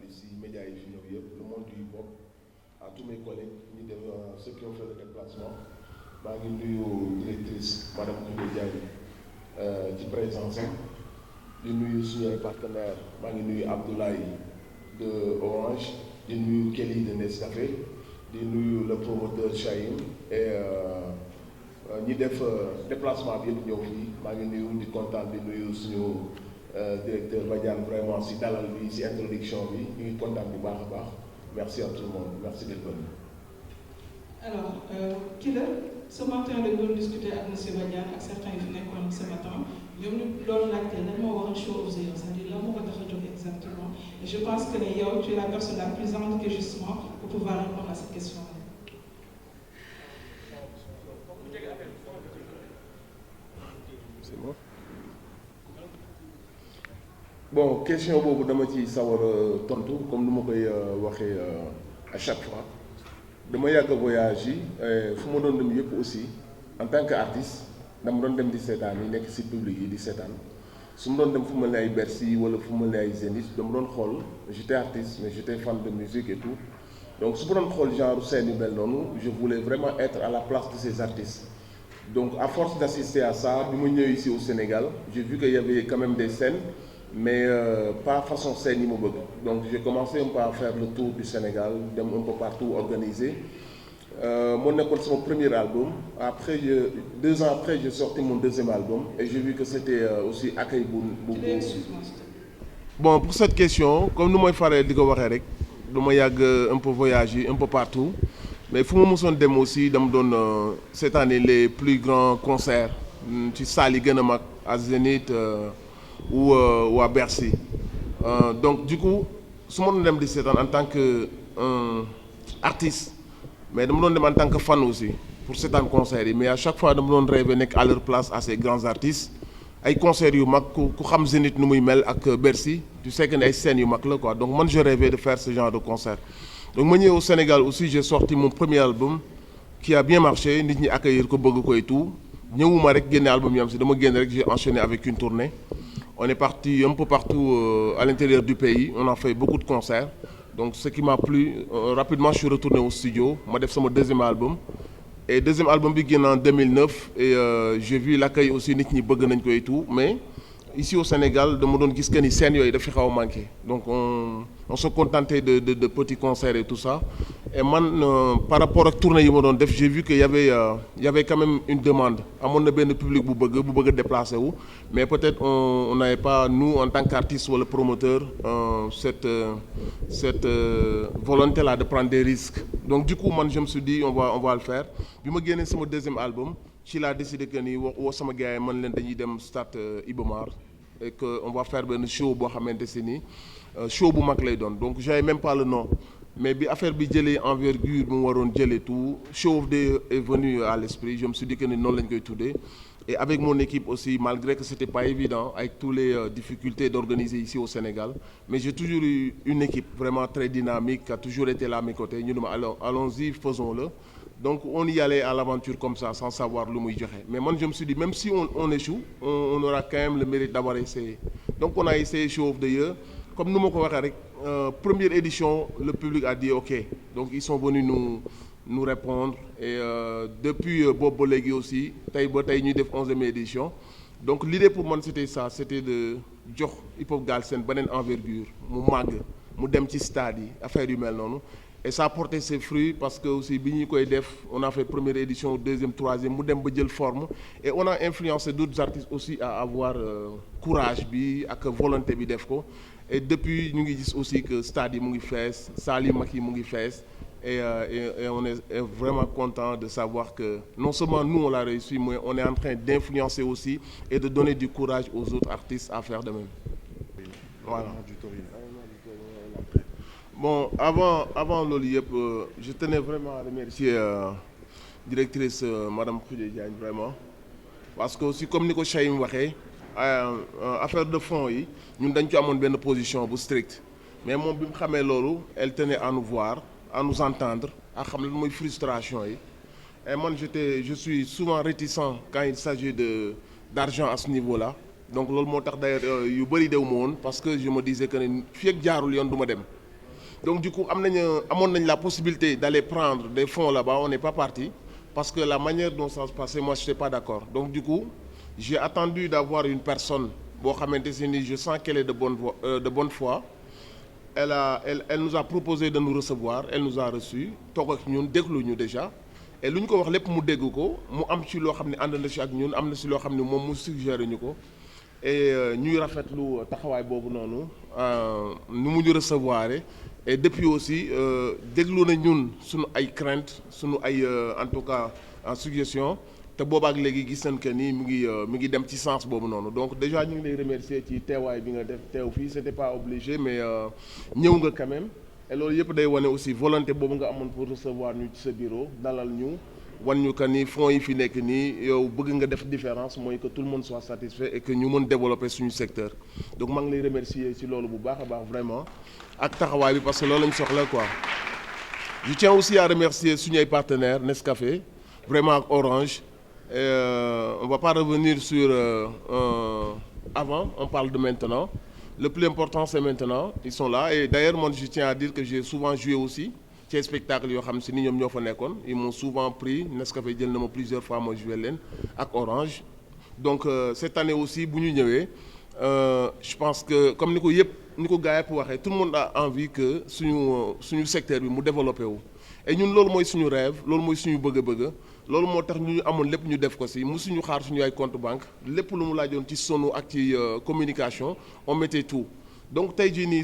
journalistes yi médias yi fi ñëw yëpp le monde du hip-hop à tous mes collègues ñi def ceux qui ont fait le déplacement maa ngi nuyu directrice madame Koundé Diagne ci présence di nuyu suñu ay partenaires maa ngi nuyu Abdoulaye de Orange di nuyu Kelly de Nescafé di nuyu le promoteur Chahim et ñi def déplacement bi yëpp ñëw fii maa ngi nuyu di kontaan di nuyu suñu directeur Badiane vraiment si dalal bi si introduction bi ñu ngi kontaan bu baax a baax merci à tout le monde merci d'être venu. Alors Killa ce matin dañu doon discuter ak monsieur Badiane ak certains yi fi nekkoon ce matin ñoom ñu doon laajte lan moo war a show of the year c'est-à-dire lan moo ko tax a jóg exactement et je pense que ne yow tu es la personne la plus indiquée justement pour pouvoir répondre à cette question-là. C'est bon. Bon question boobu dama ci sawar a tontu comme ni ma koy waxee à chaque fois dama yàgg voyage yi fu ma doon dem yëpp aussi en tant que artiste dama doon dem di seetaan yi nekk ci public yi di seetaan su ma doon dem fu mel ne ay Bercy wala fu mel ne ay Zénith dama doon xool j'étais artiste mais j'étais fan de musique et tout donc su ma doon xool genre scène yu mel noonu je voulais vraiment être à la place de ces artistes donc à force d'assister à ça bi ma ñëwee ici au Sénégal j'ai vu qu'il y avait quand même des scènes mais pas façon scène yi ma bëgg donc j'ai commencé un peu à faire le tour du Sénégal dem un peu partout organiser moo nekkoon sama premier album après 2 ans après j'ai sorti mon deuxième album et j'ai vu que c'était aussi accueil bu bon pour cette question comme nu mooy faree di ko waxee rek dama yàgg un peu voyager un peu partout mais fu ma mosoon dem aussi dama doon cette année les plus grands concerts ci salle yi gën a mag à Zénith ou à Bercy donc du coup su ma doon dem di seetaan en tant que artiste mais dama doon dem en tant que fan aussi pour seetaan concert yi mais à chaque fois dama doon rêver nekk à leur place à ces grands artistes ay concerts yu mag ku xam Zénith nu muy mel ak Bercy tu sais que ne ay scènes yu mag la quoi donc man je rêvais de faire ce genre de concert donc ma ñëwee au Sénégal aussi j'ai sorti mon premier album qui a bien marché nit ñi accueillir ko bëgg ko et tout ñëwuma rek génne album yam si dama génne rek j'ai enchaîné avec une tournée. On est parti un peu partout à l'intérieur du pays on a fait beaucoup de concerts donc ce qui m'a plu rapidement je suis retourné au studio ma def sama deuxième album et deuxième album bi génn en 2009 et j'ai vu l'accueil aussi nit ñi bëgg nañ ko et tout mais ici au Sénégal dama doon gis que ni scène yooyu dafa xaw a manqué donc on se contentait de petits concerts et tout ça et man par rapport ak tournée yi ma doon def j'ai vu que y avait quand même une demande amoon na benn public bu bëgg a déplacer wu mais peut-être on n'avait pas nous en tant qu'artiste wala promoteur cette volonté là de prendre des risques donc du coup man je me suis dit on va le faire bi ma génnee sama deuxième album ci laa décidé que ni woo sama gars yi man leen dañuy dem stade Iba Mar et que on va faire benn show boo xamante si ni show bu mag lay doon donc j'avais même pas le nom mais bi affaire bi jëlee envergure bu mu waroon jëlee tout show of the year est venu à l'esprit je me suis dit que ni noonu lañ koy tuddee et avec mon équipe aussi malgré que c'était pas évident avec toutes les difficultés d'organiser ici au Sénégal mais j'ai toujours eu une équipe vraiment très dynamique qui a toujours été là à mes côtés ñu ne ma allons-y faisons-le. Donc on y allait à l'aventure comme ça sans savoir lu muy joxe mais man je me suis dit même si on échoue on aura quand même le mérite d'avoir essayé donc on a essayé Show of the Year comme nu ma ko waxee rek première édition le public a dit ok donc ils sont venus nous répondre et depuis boobu ba léegi aussi tey ba tey ñuy def 11e édition donc l'idée pour man c'était ça c'était de jox Hip Hop Galsen beneen envergure mu màgg mu dem ci stade yi affaire yu mel noonu. Et ça a porté ses fruits parce que aussi bi ñu koy def on a fait première édition deuxième troisième mu dem ba jël forme et on a influencé d'autres artistes aussi à avoir courage bi ak volonté bi def ko et depuis ñu ngi gis aussi que stade yi mu ngi fees salle yu mag yi mu ngi fees et on est vraiment content de savoir que non seulement nous on l'a réussi mais on est en train d'influencer aussi et de donner du courage aux autres artistes à faire de même. Voilà. Bon avant loolu yëpp je tenais vraiment à remercier directrice madame Koundé Diagne vraiment parce que aussi comme ni ko Chahim waxee affaire de fonds yi ñun dañ ci amoon benn position bu stricte mais moom bi mu xamee loolu elle tenait à nous voir à nous entendre à xam lan mooy frustration yi et man je suis souvent réticent quand il s'agit d'argent à ce niveau-là donc loolu moo tax d'ailleurs yu bëri dew ma woon parce que je me disais que ne fii ak jaarul yoon du ma dem Donc du coup amoon nañ la possibilité d'aller prendre des fonds là-bas, on n'est pas parti parce que la manière dont ça se passait, moi je n'étais pas d'accord. Donc du coup j'ai attendu d'avoir une personne boo xamante ni je sens qu'elle est de bonne foi. Elle nous a proposé de nous recevoir, elle nous a reçus toog ak ñun déglu ñu déjà et lu ñu ko wax lépp mu dégg ko mu am ci loo xam ne ànd na ci ak ñun am na ci loo xam ne moom mu suggéré ñu ko et ñuy rafetlu taxawaay boobu noonu nu mu ñu recevoir et depuis aussi déglu na ñun suñu ay crainte suñu ay en tout cas en suggestion te boobaak léegi gis nañ que ni mi ngi dem ci sens boobu noonu donc déjà ñu ngi lay remercier ci teewaay bi nga def teew fii c'était pas obligé mais ñëw nga quand même et loolu yëpp day wane aussi volonté boobu nga amoon pour recevoir ñu ci sa bureau dalal ñu wan ñu que ni fonds yi fi nekk nii yow bëgg nga def différence mooy que tout le monde soit satisfait et que ñu mën développer suñu secteur donc maa ngi lay remercier ci loolu bu baax a baax vraiment ak taxawaay bi parce que loolu lañ soxla quoi. Je tiens aussi à remercier suñu ay partenaires Nescafé vraiment ak Orange. On va pas revenir sur avant, on parle de maintenant. Le plus important c'est maintenant, ils sont là et d'ailleurs moi je tiens à dire que j'ai souvent joué aussi ci spectacle yoo xam si ni ñoom ñoo fa nekkoon ils m'ont souvent pris Nescafé jël na ma plusieurs fois ma joué leen ak Orange. Donc cette année aussi bu ñu ñëwee je pense que comme ni ko gars yi waxee tout le monde a envie que suñu secteur bi mu développé wu et ñun loolu mooy suñu rêve loolu mooy suñu bëgg-bëgg. Loolu moo tax ñu amoon lépp ñu def ko ci musuñu xaar suñu ay compte banque lépp lu mu laajoon ci sonu ak ci communication on mettait tout donc tey jii nii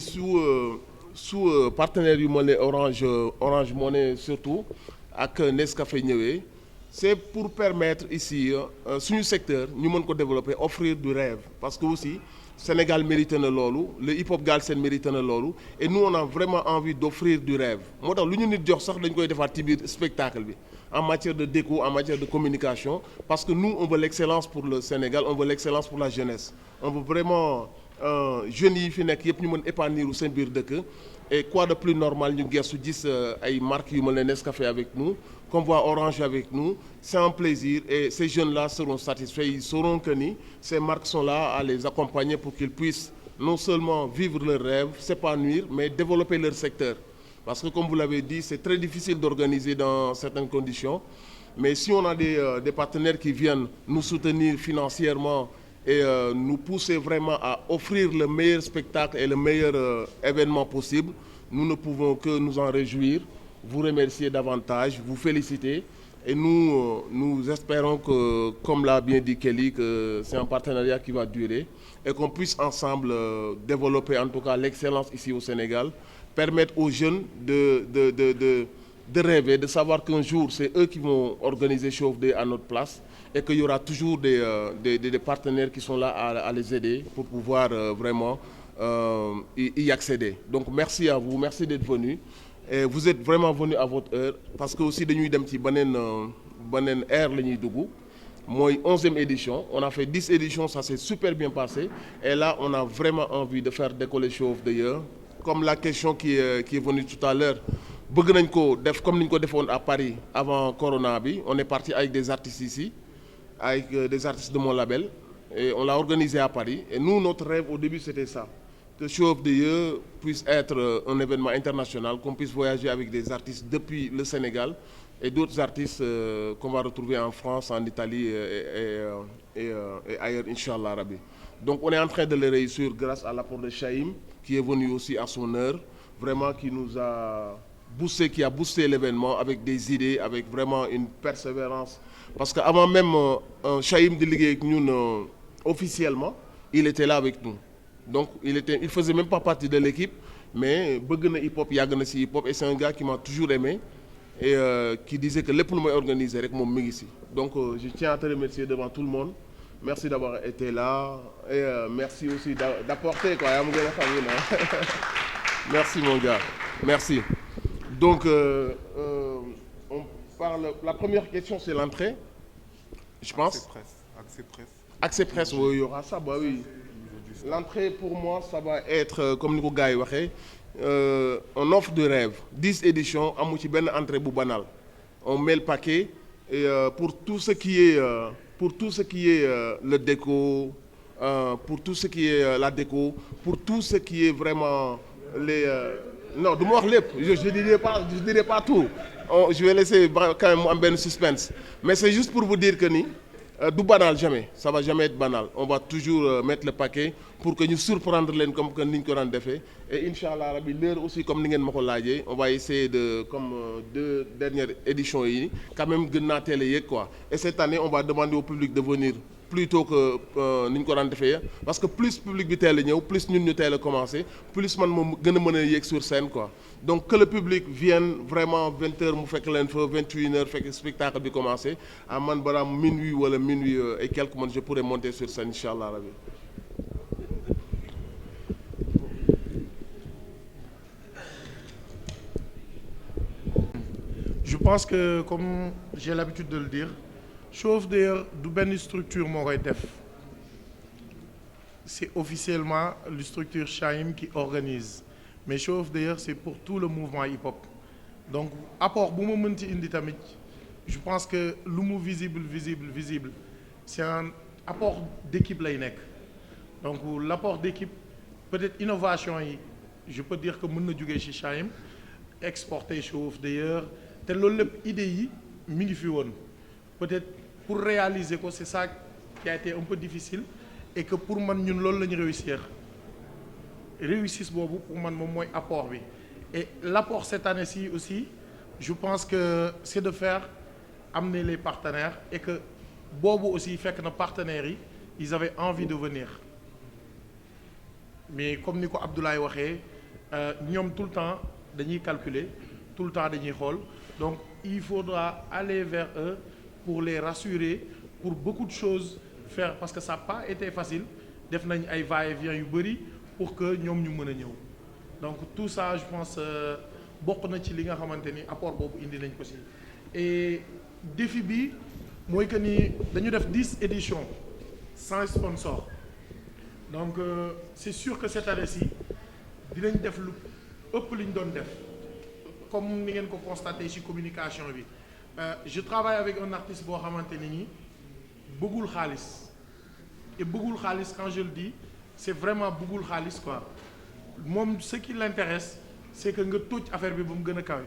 su partenaires yu ma ne Orange Money surtout ak Nescafé ñëwee c'est pour permettre ici suñu secteur ñu mën ko développer offrir du rêve parce que aussi Sénégal mérite na loolu le hip-hop Galsen mérite na loolu et nous on a vraiment envie d'offrir du rêve moo tax lu ñu nit jox sax dañ koy defaat ci biir spectacle bi en matière de déco, en matière de communication, parce que nous, on veut l'excellence pour le Sénégal, on veut l'excellence pour la jeunesse. On veut vraiment jeunes yi fi nekk yëpp ñu mën épanouir seen biir dëkk et quoi de plus normal ñu gëstu gis ay marques yu mel ne Nescafé avec nous, qu'on voit Orange avec nous, c'est un plaisir et ces jeunes-là seront satisfaits, ils sauront que ni ces marques sont là à les accompagner pour qu'ils puissent non seulement vivre leurs rêves, s'épanouir, mais développer leur secteur. Parce que comme vous l'avez dit, c'est très difficile d'organiser dans certaines conditions. Mais si on a des partenaires qui viennent nous soutenir financièrement et nous pousser vraiment à offrir le meilleur spectacle et le meilleur événement possible, nous ne pouvons que nous en réjouir, vous remercier davantage, vous féliciter. Et nous espérons que, comme l'a bien dit Kelly, que c'est un partenariat qui va durer et qu'on puisse ensemble développer en tout cas l'excellence ici au Sénégal. Permettre aux jeunes de rêver, de savoir qu'un jour, c'est eux qui vont organiser Show of Day à notre place et qu'il y aura toujours des partenaires qui sont là à les aider pour pouvoir vraiment y accéder. Donc merci à vous, merci d'être venus. Et vous êtes vraiment venus à votre heure parce que aussi dañuy dem ci beneen ère la ñuy dugg mooy 11e édition. On a fait 10 éditions, ça s'est super bien passé. Et là, on a vraiment envie de faire décoller Show of the Year. Comme la question qui est venue tout à l'heure bëgg nañ ko def comme ni ñu ko defoon à Paris avant Corona bi on est parti avec des artistes ici avec des artistes de mon label et on l'a organisé à Paris et nous notre rêve au début c'était ça que Show of the Year puisse être un événement international qu'on puisse voyager avec des artistes depuis le Sénégal et d'autres artistes qu'on va retrouver en France, en Italie et ailleurs Inch'Allah Rabbi. Donc on est en train de le réussir grâce à l'apport de Chaïm qui est venu aussi à son heure, vraiment qui nous a boosté, qui a boosté l'événement avec des idées, avec vraiment une persévérance. Parce qu'avant même Chaïm de liggéey ak ñun officiellement, il était là avec nous. Donc il faisait même pas partie de l'équipe, mais bëgg na hip-hop, yàgg na ci hip-hop et c'est un gars qui m'a toujours aimé et qui disait que lépp lu may organiser rek moom mi ngi ci. Donc je tiens à te remercier devant tout le monde. Merci d'avoir été là et merci aussi d'apporter quoi. Yaa ma gën a xam yi merci mon gars. Merci. Donc on parle. La première question c'est l'entrée, je pense. Accès presse. Oui, il y aura ça, bah oui. L'entrée pour moi ça va être comme ni ko gars yi waxee on offre de rêve 10 éditions amu ci benn entrée bu banal. On met le paquet et pour tout ce qui est le déco, pour tout ce qui est la déco, pour tout ce qui est vraiment non du ma wax lépp je dirai pas tout je vais laisser quand même mu am benn suspense mais c'est juste pour vous dire que ni du banal jamais ça va jamais être banal on va toujours mettre le paquet pour que ñu surprendre leen comme que ni ñu ko daan defee et incha allah rabi l'heure aussi comme ni ngeen ma ko laajee on va essayer de comme deux dernières éditions yi quand même gën naa teel a yéeg quoi et cette année on va demander au public de venir plutôt que ni ñu ko daan defee parce que plus public bi teel a ñëw plus ñun ñu teel a commencé plus man moom gën a mën a yéeg sur scène quoi donc que le public vienne vraiment 20h mu fekk leen fa 21h fekk spectacle bi commencé ah man balaa minuit wala minuit et quelques man je pourrais monter sur scène incha allah rabi. Je pense que comme j'ai l'habitude de le dire Show of the Year du benn structure moo koy def c'est officiellement la structure Chaim qui organise mais Show of the Year c'est pour tout le mouvement hip-hop donc apport bu ma mënti indi tamit je pense que lu mu visible c'est un apport d'équipe lay nekk donc l'apport d'équipe peut-être innovation yi je peux dire que mën na jógee ci Chaim exporter Show of the Year te loolu lépp idée yi mi ngi fi woon peut-être pour réaliser ko c'est ça qui a été un peu difficile et que pour man ñun loolu la ñu réussir boobu pour man moom mooy apport bi et l'apport cette année-ci aussi je pense que c'est de faire amener les partenaires et que boobu aussi fekk na partenaires yi ils avaient envie de venir mais comme ni ko Abdoulaye waxee ñoom tout le temps dañuy calculer tout le temps dañuy xool donc il faudra aller vers eux pour les rassurer pour beaucoup de choses faire parce que ça n'a pas été facile def nañ ay va-et-vient yu bëri pour que ñoom ñu mën a ñëw donc tout ça je pense bokk na ci li nga xamante ni apport boobu indi nañ ko si et défi bi mooy que ni dañu def 10 éditions sans sponsor donc c'est sûr que cette année-ci dinañ def lu ëpp li ñu doon def comme ni ngeen ko constaté ci communication bi je travaille avec un artiste boo xamante ni nii bëggul xaalis et bëggul xaalis quand je le dis c'est vraiment bëggul xaalis quoi moom ce qui l'intéresse c'est que nga toj affaire bi ba mu gën a kawe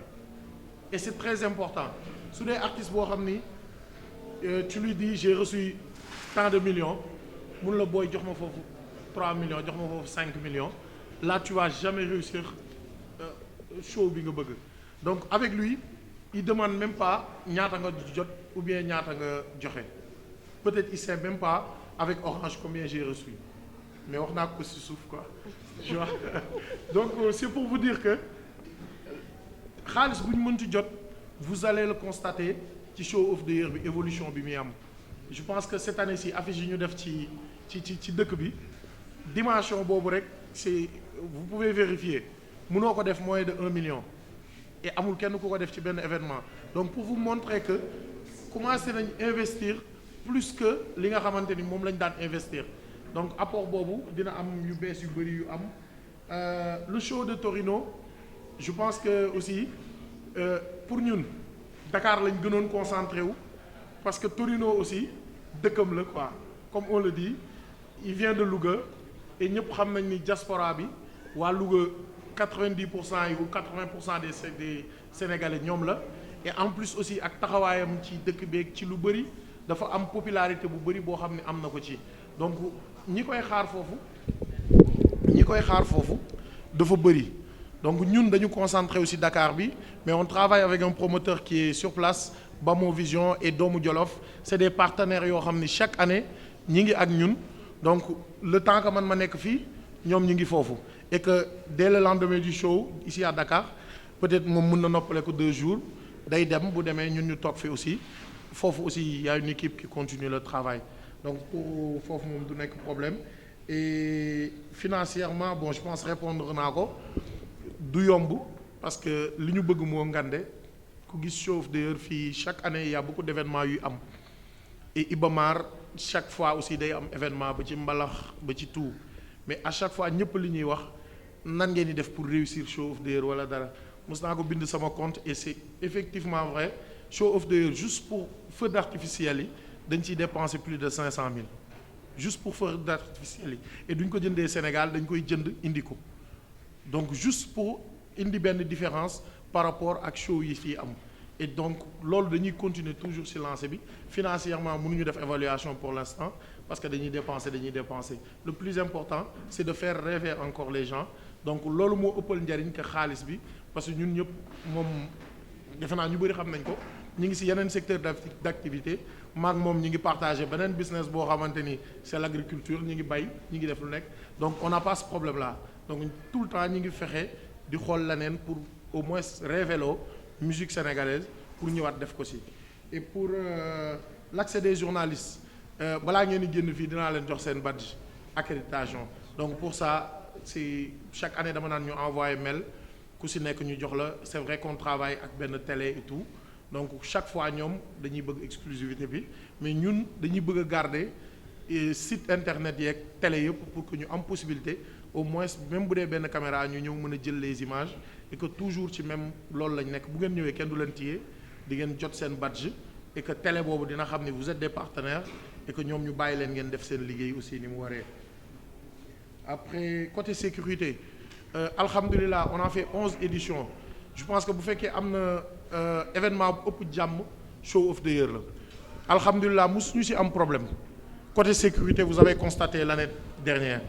et c'est très important su dee artiste boo xam ni tu lui dis j'ai reçu tant de millions mun la booy jox ma foofu 3 millions jox ma foofu 5 millions là tu vas jamais réussir show bi nga bëgg donc avec lui il demande même pas ñaata nga jot ou bien ñaata nga joxe peut-être il sait même pas avec Orange combien j'ai reçu mais wax naa ko ci suuf quoi tu vois donc c'est pour vous dire que xaalis bu ñu mënti jot vous allez le constater ci Show of the Year bi évolution bi muy am je pense que cette année-ci affiche yi ñu def ci dëkk bi dimension boobu rek c'est vous pouvez vérifier mënoo ko def moins de 1 million et amul kenn ku ko def ci benn événement donc pour vous montrer que commencé nañ investir plus que li nga xamante ni moom lañ daan investir donc apport boobu dina am yu bees yu bëri yu am le show de Torino je pense que aussi pour ñun Dakar lañ gënoon concentré wu parce que Torino aussi dëkkam la quoi comme on le dit il vient de Louga et ñëpp xam nañ ni diaspora bi waa Louga 90% yi ou 80% des Sénégalais ñoom la et en plus aussi ak taxawaayam ci dëkk beeg ci lu bëri dafa am popularité bu bëri boo xam ne am na ko ci donc ñi koy xaar foofu dafa bëri donc ñun dañu concentré aussi Dakar bi mais on travaille avec un promoteur qui est sur place Bamo Vision et Doomu Jolof c'est des partenaires yoo xam ne chaque année ñi ngi ak ñun donc le temps que man ma nekk fii ñoom ñi ngi foofu et que dès le lendemain du show ici à Dakar peut-être moom mën na noppale ko 2 jours day dem bu demee ñun ñu toog fi aussi foofu aussi il y a une équipe qui continue le travail donc pour foofu moom du nekk problème et financièrement bon je pense répondre naa ko du yomb parce que li ñu bëgg moo ngande ku gis Show of the Year fii chaque année il y a beaucoup d'événements yuy am et Ibamar chaque fois aussi day am événement ba ci mbalax ba ci tout mais à chaque fois ñëpp li ñuy wax nan ngeen di def pour réussir Show of the Year wala dara mos naa ko bind sama compte et c'est effectivement vrai Show of the Year juste pour feu d'artificiel yi dañ ciy dépenser plus de 500 000 juste pour feu d'artificiel yi et duñ ko jëndee Sénégal dañ koy jënd indi ko donc juste pour indi benn différence par rapport ak show yi fii am et donc loolu dañuy continuer toujours ci lancé bi financièrement mënuñu def évaluation pour l'instant parce que dañuy dépenser le plus important c'est de faire rêver encore les gens donc loolu moo ëppal njariñ que xaalis bi parce que ñun ñëpp moom defe naa ñu bëri xam nañ ko ñu ngi ci yeneen secteur d'activité maag moom ñu ngi partager beneen business boo xamante ni c'est l'agriculture ñu ngi bay ñu ngi def lu nekk donc on n'a pas ce problème là donc tout le temps ñu ngi fexe di xool leneen pour au moins révéler musique sénégalaise pour ñëwaat def ko ci et pour l'accès des journalistes balaa ngeen di génn fii dinaa leen jox seen badge accréditation donc pour ça c'est chaque année dama naan ñu envoyer mail ku ci nekk ñu jox la c'est vrai qu'on travaille ak benn télé et tout donc chaque fois ñoom dañuy bëgg exclusivité bi mais ñun dañuy bëgg a garder site internet yeeg télé yëpp pour que ñu am possibilité au moins même bu dee benn caméra ñu ñëw mën a jël les images et que toujours ci même loolu lañ nekk bu ngeen ñëwee kenn du leen téye di ngeen jot seen badge et que télé boobu dina xam ne vous êtes des partenaires et que ñoom ñu bàyyi leen ngeen def seen liggéey aussi ni mu waree. Après côté sécurité alhamdulilah on a fait 11 éditions je pense que bu fekkee am na événement bu ëpp jàmm show of the year la alhamdulilah mosuñu ci am problème côté sécurité vous avez constaté l'année dernière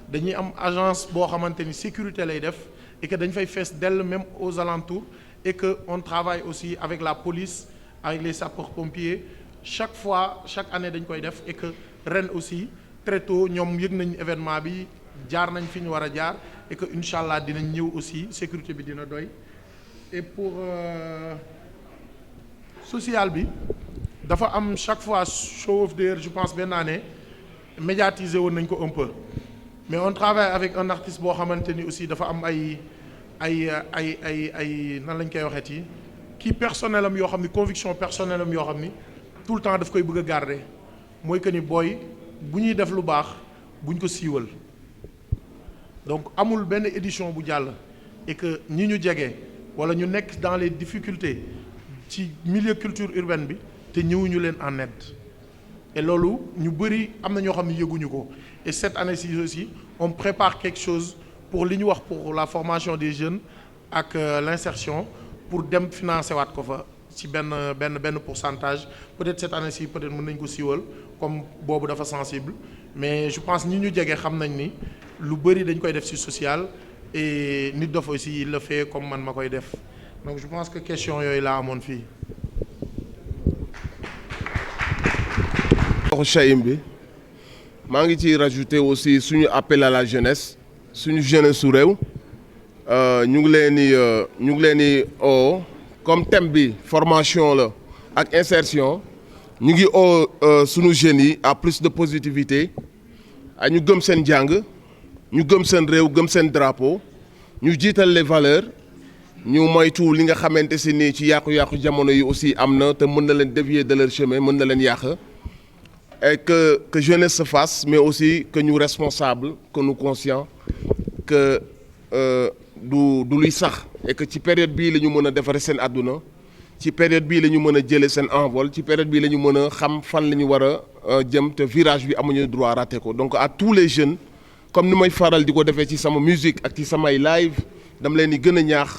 dañuy am agence boo xamante ni sécurité lay def et que dañ fay fees dell même aux alentours et que on travaille aussi avec la police avec les sapeurs-pompiers chaque fois chaque année dañ koy def et que ren aussi très tôt ñoom yëg nañ événement bi jaar nañ fi ñu war a jaar et que incha allah dinañ ñëw aussi sécurité bi dina doy et pour social bi dafa am chaque fois show of the year je pense benn année médiatisé woon nañ ko un peu mais on travaille avec un artiste boo xamante ni aussi dafa am ay nan lañ koy waxeeti kii personnel am yoo xam ni conviction personnelle am yoo xam ni tout le temps daf koy bëgg a garder mooy que ni booy bu ñuy def lu baax buñ ko siiwal donc amul benn édition bu jàll et que ñi ñu jege wala ñu nekk dans les difficultés ci milieu culture urbaine bi te ñëwuñu leen en aide et loolu ñu bëri am na ñoo xam ne yëguñu ko et cette année-ci aussi on prépare quelque chose pour li ñu wax pour la formation des jeunes ak l'insertion pour dem financer waat ko fa ci benn pourcentage peut-être cette année-ci peut-être mën nañ ko siiwal comme boobu dafa sensible mais je pense ñi ñu jege xam nañ ni lu bëri dañ koy def ci social et Nit Dof aussi il le fait comme man ma koy def donc je pense que question yooyu laa amoon fii. waxu Chaïm bi maa ngi ciy rajouter aussi suñu appel à la jeunesse suñu jeunesse su réew ñu ngi leen di comme thème bi formation la ak insertion ñu ngi suñu jeunes yi à plus de positivité ak ñu gëm seen jàng ñu gëm seen réew gëm seen drapeau ñu jiital les valeurs ñu moytu li nga xamante si nii ci yàqu-yàqu jamono yi aussi am na te mën na leen dévier de leur chemin mën na leen yàq et que jeunesse se fasse mais aussi que ñu responsable que nous conscients que du luy sax et que ci période bii la ñu mën a defaree seen àdduna ci période bii la ñu mën a jëlee seen envol ci période bii la ñu mën a xam fan la ñu war a jëm te virage bi amuñu droit raté ko donc à tous les jeunes comme ni may faral di ko defee ci sama musique ak ci samay live dama leen di gën a ñaax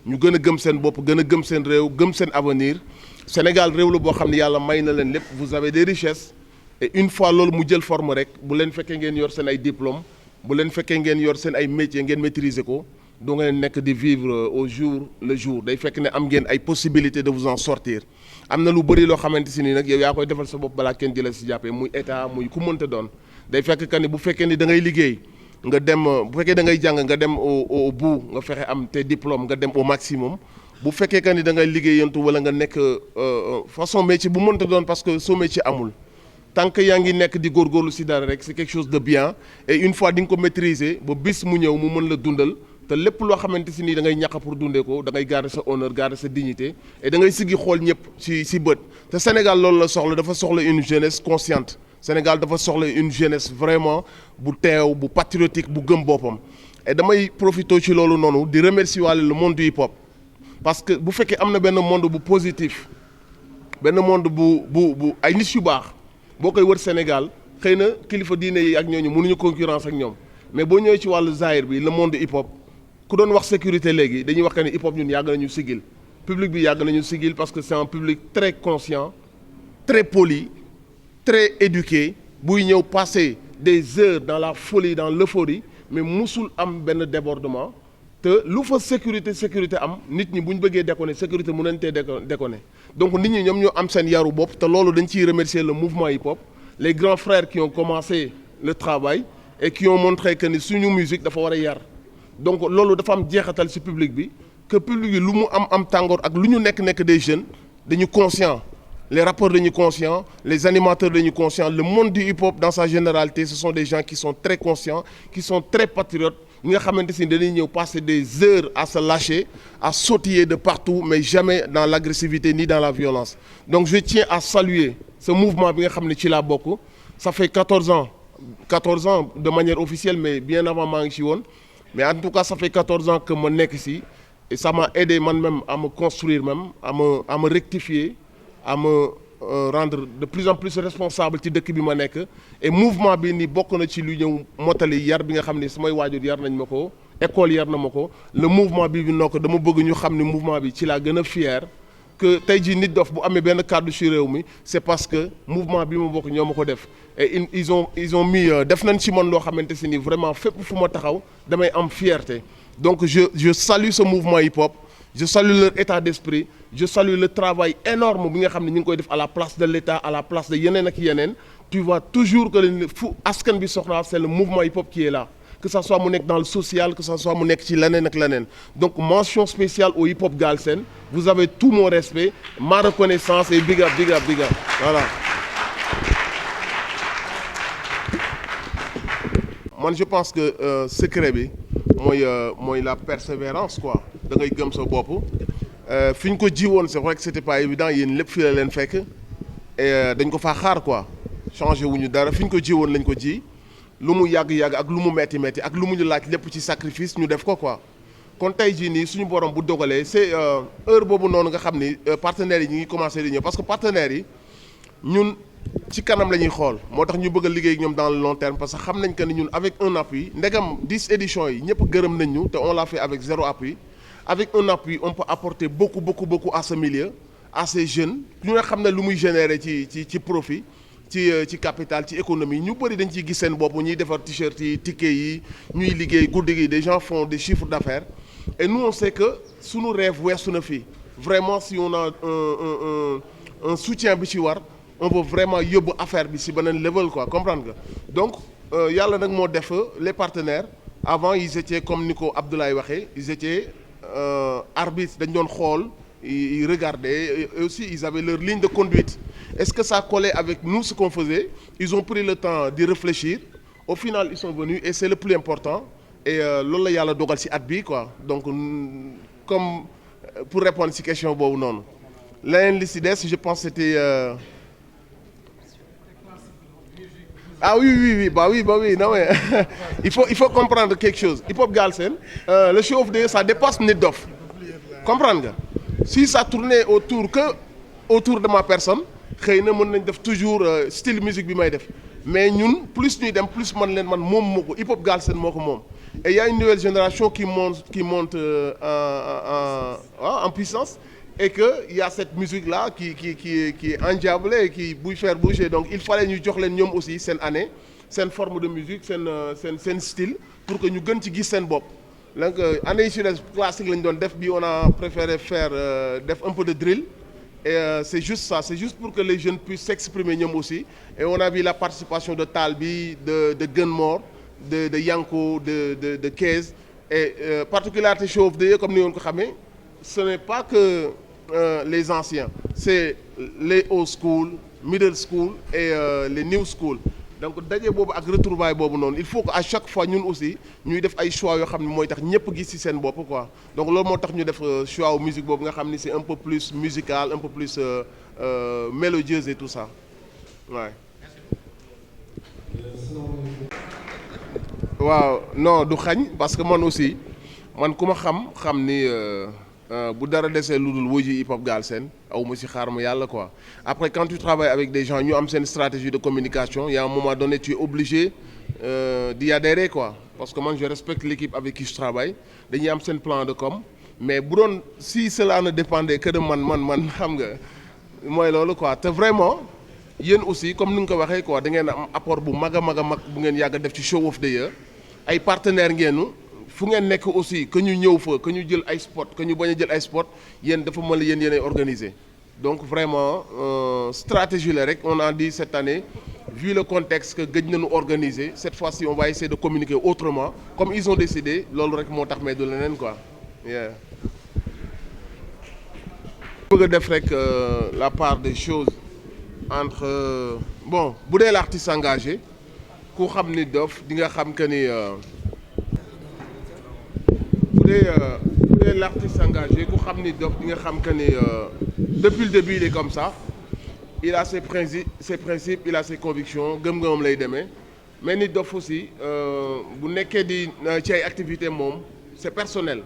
ñu gën a gëm seen bopp gën a gëm seen réew gëm seen avenir Sénégal réew la boo xam ne yàlla may na leen lépp vous avez des richesses et une fois loolu mu jël forme rek bu leen fekkee ngeen yor seen ay diplôme bu leen fekkee ngeen yor seen ay métiers ngeen maîtriser ko doo ngeen nekk di vivre au jour le jour day fekk ne am ngeen ay possibilités de vous en sortir am na lu bëri loo xamante si nii nag yow yaa koy defal sa bopp balaa kenn jëlee si jàppee muy état muy ku mënta doon day fekk que ni bu fekkee ni da ngay liggéey nga dem bu fekkee da ngay jàng nga dem au bout nga fexe am tes diplômes nga dem au maximum bu fekkee que ni da ngay liggéeyantu wala nga nekk façon métier bu mënta doon parce que soo métier amul tant que yaa ngi nekk di góorgóorlu si dara rek c'est quelque chose de bien et une fois di nga ko maîtriser ba bis mu ñëw mu mën la dundal te lépp loo xamante si nii da ngay ñàkk pour dundee ko da ngay garder sa honneur garder sa dignité et da ngay siggi xool ñëpp si bët te Sénégal loolu la soxla dafa soxla une jeunesse consciente Sénégal dafa soxla une jeunesse vraiment bu teew bu patriotique bu gëm boppam et damay profiter ci loolu noonu di remercier waale le monde du hip hop parce que bu fekkee am na benn monde bu positif benn monde bu ay nit yu baax boo koy wër Sénégal xëy na kilifa diine yi ak ñooñu mënuñu concurrence ak ñoom mais boo ñëwee ci wàllu zahir bi le monde hip hop ku doon wax sécurité léegi dañuy wax que ni hip hop ñun yàgg nañu sigil public bi yàgg nañu sigil parce que c'est un public très conscient très poli très éduqué buy ñëw passer des heures dans la folie dans l'euphorie mais musul am benn débordement te lu fa sécurité am nit ñi bu ñu bëggee déconner sécurité mu nañ tee déconner donc nit ñi ñoom ñoo am seen yaru bopp te loolu dañ ciy remercier le mouvement hip hop les grands frères qui ont commencé le travail et qui ont montré que ni suñu musique dafa war a yar donc loolu dafa am jeexatal ci public bi que public bi lu mu am tàngoor ak lu ñu nekk des jeunes dañu conscient les rappeurs dañu conscients les animateurs dañu conscients le monde du hip hop dans sa généralité ce sont des gens qui sont très conscients qui sont très patriotes ñi nga xamante ni dañuy ñëw passer des heures à se lâcher à sautiller de partout mais jamais dans l'agressivité ni dans la violence donc je tiens à saluer ce mouvement bi nga xam ne ci laa bokk ça fait 14 ans de manière officielle mais bien avant maa ngi ci woon mais en tout cas ça fait 14 ans que ma nekk ci et ça m'a aidé man-même à me construire même à me rectifier à me rendre de plus en plus responsable ci dëkk bi ma nekk et mouvement bi ni bokk na ci lu ñëw motali yar bi nga xam ne samay waajur yar nañ ma ko école yar na ma ko le mouvement bi noo ko dama bëgg ñu xam ne mouvement bi ci laa gën a fier que tey jii Nit Dof bu amee benn kàddu ci réew mi c'est parce que mouvement bi ma bokk ñoo ma ko def et ils ont mis def nañ ci man loo xamante si ni vraiment fépp fu ma taxaw damay am fierté donc je salue ce mouvement hip-hop je salue leur état d'esprit je salue le travail énorme bi nga xam ne ñu ngi koy def à la place de l'État à la place de yeneen ak yeneen tu vois toujours que fu askan bi soxla c'est le mouvement hip-hop qui est là que ça soit mu nekk dans le social que ça soit mu nekk ci leneen ak leneen donc mention spéciale au hip-hop Galsen vous avez tout mon respect ma reconnaissance et big up voilà. man je pense que secret bi mooy la persévérance quoi da ngay gëm sa bopp fi ñu ko ji woon c'est vrai que c'était pas évident yéen lépp fii la leen fekk et dañ ko faa xaar quoi changé wuñu dara fi ñu ko ji woon lañ ko ji lu mu yàgg ak lu mu metti ak lu mu ñu laaj lépp ci sacrifice ñu def ko quoi kon tey jii nii suñu borom bu dogalee c'est heure boobu noonu nga xam ni partenaires yi ñu ngi commencé di ñëw parce que partenaires yi ñun ci kanam la ñuy xool moo tax ñu bëgg a liggéey ak ñoom dans le long terme parce que xam nañ que ni ñun avec un appui ndegam 10 éditions yi ñëpp gërëm nañ ñu te on l'a fait avec 0 appui avec un appui on peut apporter beaucoup à ce milieu à ces jeunes ñu nga xam ne lu muy générer ci profit ci capital ci économie ñu bëri dañ ciy gis seen bopp ñuy defar t-shirt yi ticket yi ñuy liggéey guddi gi des gens font des chiffres d'affaires et nous on sait que suñu rêve weesu na fii vraiment si on a un soutien bi ci war on peut vraiment yóbbu affaire bi ci beneen level quoi comprendre nga donc yàlla nag moo def les partenaires avant ils étaient comme ni ko Abdoulaye waxee ils étaient arbitres dañ doon xool ils regardaient et aussi ils avaient leur ligne de conduite est-ce que ça collait avec nous ce qu'on faisait ils ont pris le temps d'y réfléchir au final ils sont venus et c'est le plus important et loolu la yàlla dogal ci at bi quoi donc comme pour répondre ci question boobu noonu leneen li ci des je pense c'était ah oui non mais il faut comprendre quelque chose Hip Hop Galsen le show of the year ça dépasse Nit Dof comprendre nga si ça tournait autour de ma personne xëy na mën nañ def toujours style musique bi may def mais ñun plus ñuy dem plus man moom moo ko Hip Hop Galsen moo ko moom et il y a une nouvelle génération qui monte en puissance et que il y a cette musique là qui est endiablée qui buy faire bouger donc il fallait ñu jox leen ñoom aussi seen année seen forme de musique seen style pour que ñu gën ci gis seen bopp donc année yi sur les classiques lañ doon def bi on a préféré faire def un peu de drill et c'est juste ça c'est juste pour que les jeunes puissent s'exprimer ñoom aussi et on a vu la participation de Talbi de Gunmore de Yanko de Kez et particularité show of the year comme ni ngeen ko xamee ce n'est pas que les anciens c'est les old school middle school et les new school donc daje boobu ak retrouvaille boobu noonu il faut que à chaque fois ñun aussi ñuy def ay choix yoo xam ne mooy tax ñëpp gis ci seen bopp quoi donc loolu moo tax ñu def choix wu musique boobu nga xam ni c'est un peu plus musical un peu plus mélodieuse et tout ça ouais. waaw non du xañ parce que man aussi man ku ma xam ni bu dara desee lu dul wuji Hip Hop Galsen aw ma si xaar ma yàlla quoi après quand tu travailles avec des gens ñu am seen stratégie de communication il y a un moment donné tu es obligé d'y adhérer quoi parce que moi je respecte l'équipe avec qui je travaille dañuy am seen plan de com mais bu doon si cela ne dépendait que de man xam nga mooy loolu quoi te vraiment yéen aussi comme ni nga ko waxee quoi da ngeen am apport bu mag a mag bu ngeen yàgg a def ci show of the year ay partenaires ngeenu fu ngeen nekk aussi que ñu ñëw fa que ñu jël ay spot que ñu bañ a jël ay spot yéen dafa mën la yéen yéenay organiser donc vraiment stratégie la rek on a dit cette année vu le contexte que gëj nañu organiser cette fois-ci on va essayer de communiquer autrement comme ils ont décidé loolu rek moo tax mais du leneen quoi. bëgg a def rek la part des choses entre bon bu dee l'artiste engagé ku xam ni Dof di nga xam que ni bu dee l'artiste engagé ku xam ni Dof di nga xam que ni depuis le début il est comme ça. Il a ses principes il a ses convictions gëm-gëmam lay demee mais Nit Dof aussi bu nekkee di ci ay activités moom c'est personnel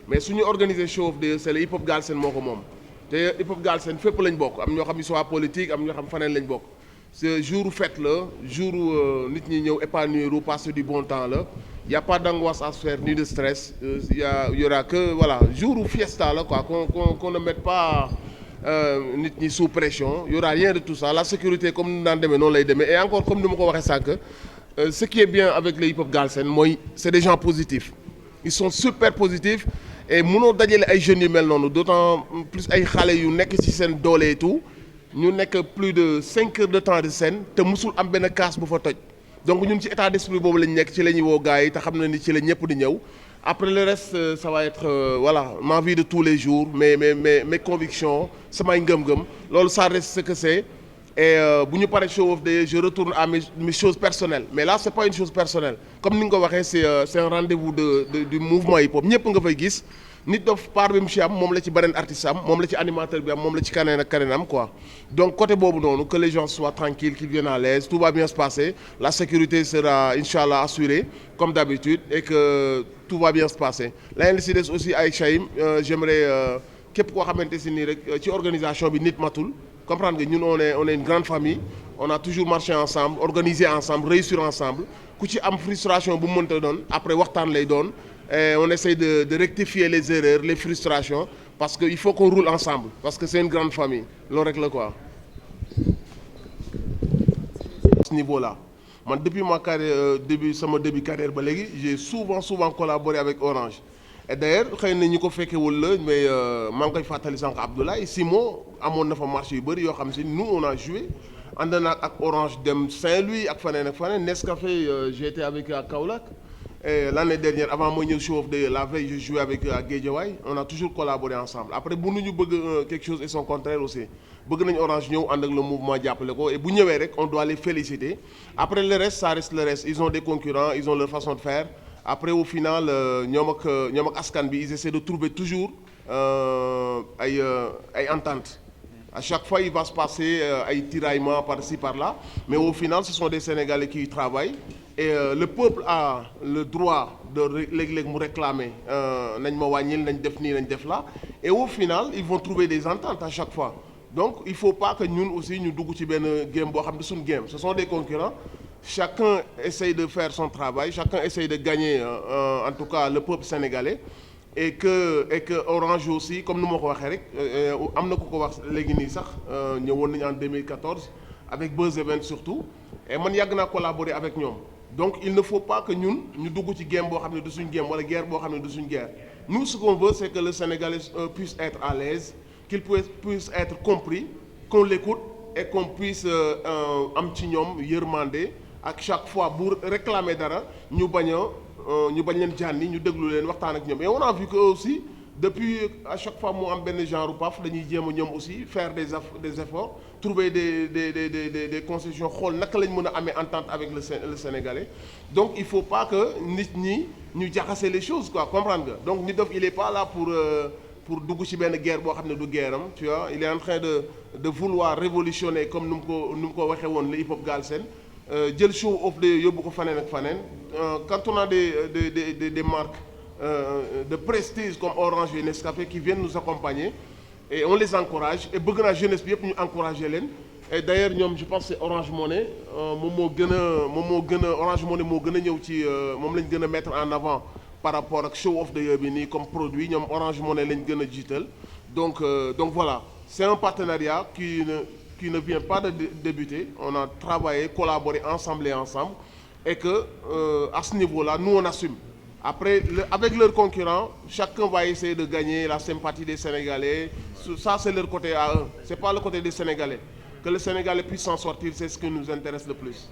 mais suñu organiser show of the year c'est le hip hop Galsen moo ko moom te hip hop Galsen fépp lañ bokk am ñoo xam ni soit politique am ñoo xam faneen lañ bokk ce jour fête la jour nit ñi ñëw épanouir ou passer du bon temps la y a pas d'angoisse à se faire ni de stress y aura que voilà jour fiesta la quoi qu'on ne mette pas nit ñi sous pression y aura rien de tout ça la sécurité comme ni daan demee noonu lay demee et encore comme ni ma ko waxee sànq ce qui est bien avec le hip hop Galsen mooy c'est des gens positifs ils sont super positifs et mënoo dajale ay jeunes yu mel noonu d'autant plus ay xale yu nekk ci seen doole et tout ñu nekk plus de 5 heures de temps de scène te musul am benn casse bu fa toj donc ñun ci état d'esprit boobu lañ nekk ci la ñuy woo gars yi te xam na ni ci la ñëpp di ñëw. Après le reste ça va être voilà ma vie de tous les jours mes convictions samay ngëm-ngëm loolu ça reste ce que c'est et bu ñu paree show of the year je retourne à mes choses personnelles mais là c'est pas une chose personnelle comme ni nga ko waxee c'est un rendez-vous du mouvement hip-hop ñëpp nga fay gis Nit Dof part bi mu ci am moom la ci beneen artiste am moom la ci animateur bi am moom la ci kaneen ak kaneen am quoi donc côté boobu noonu que les gens soient tranquilles qu'ils viennent à l'aise tout va bien se passer la sécurité sera inchallah assurée comme d'habitude et que tout va bien se passer leneen li si des aussi avec Chaim j'aimerais képp koo xamante si nii rek ci organisation bi nit matul comprendre nga ñun on est une grande famille on a toujours marché ensemble organisé ensemble réussir ensemble ku ci am frustration bu mu mënta doon après waxtaan lay doon et on essaie de rectifier les erreurs les frustrations parce que il faut qu'on roule ensemble parce que c'est une grande famille loolu rek la quoi. À ce niveau-là man depuis ma carrière sama début carrière ba léegi j'ai souvent collaboré avec Orange et d'ailleurs xëy na ñu ko fekkewul la mais maa ngi koy fàttali sànq Abdoulaye Simon amoon na fa marché yu bëri yoo xam si nous on a joué ànd na ak Orange dem Saint-Louis ak faneen Nescafé j'ai été avec à Kaolack. Et l'année dernière avant mooy ñëw show of the year la veille je jouais avec Guédiawaye on a toujours collaboré ensemble après bu ñu bëgg quelque chose et son contraire aussi bëgg nañ Orange ñëw ànd ak le mouvement jàppale ko et bu ñëwee rek on doit les féliciter après le reste ça reste le reste ils ont des concurrents ils ont leur façon de faire après au final ñoom ak askan bi ils essaient de trouver toujours ay entente à chaque fois il va se passer ay tiraillements par-ci par-là mais au final ce sont des Sénégalais qui y travaillent et le peuple a le droit de léeg-léeg mu réclamer nañ ma wàññil nañ def nii nañ def là et au final ils vont trouver des ententes à chaque fois donc il faut pas que ñun aussi ñu dugg ci benn game boo xam ne suñu game ce sont des concurrents chacun essaye de faire son travail chacun essaye de gagner en tout cas le peuple sénégalais et que Orange aussi comme ni ma ko waxee rek am na ku ko wax léegi nii sax ñëwoon nañu en 2014 avec Buzz Event surtout et man yàgg naa collaborer avec ñoom donc il ne faut pas que ñun ñu dugg ci game boo xam ne du suñu game wala guerre boo xam ne du suñu guerre nous ce qu'on veut c'est que le Sénégalais puisse être à l'aise qu'il puisse être compris qu'on l'écoute et qu'on puisse am ci ñoom yërmande ak chaque fois bu réclamer dara ñu bañ leen jànni ñu déglu leen waxtaan ak ñoom et on a vu que aussi depuis à chaque fois mu am benn genre paf dañuy jéem a ñoom aussi faire des efforts trouver des concessions xool naka lañ mën a amee entente avec le Sénégalais donc il faut pas que nit ñi ñu jaxase les choses quoi comprendre nga donc Nit Dof il est pas là pour dugg ci benn guerre boo xam ne du guerre am tu vois il est en train de vouloir révolutionner comme nu mu ko waxee woon le hip hop Galsen jël show of the yóbbu ko faneen ak faneen quand on a des marques de prestige comme Orange et Nescafé qui viennent nous accompagner et on les encourage et bëgg naa jeunesse bi yëpp ñu encourager leen et d'ailleurs ñoom je pense que c'est Orange Money moom moo gën a Orange Money moo gën a ñëw ci moom lañ gën a mettre en avant par rapport ak show of the year bi nii comme produit ñoom Orange Money lañ gën a jiital donc voilà c'est un partenariat qui ne vient pas de débuter. On a travaillé, collaboré ensemble et que à ce niveau-là nous on assume. Après avec leurs concurrents chacun va essayer de gagner la sympathie des Sénégalais. Ça c'est leur côté à eux, c'est pas le côté des Sénégalais. Que le Sénégalais puisse s'en sortir, c'est ce qui nous intéresse le plus.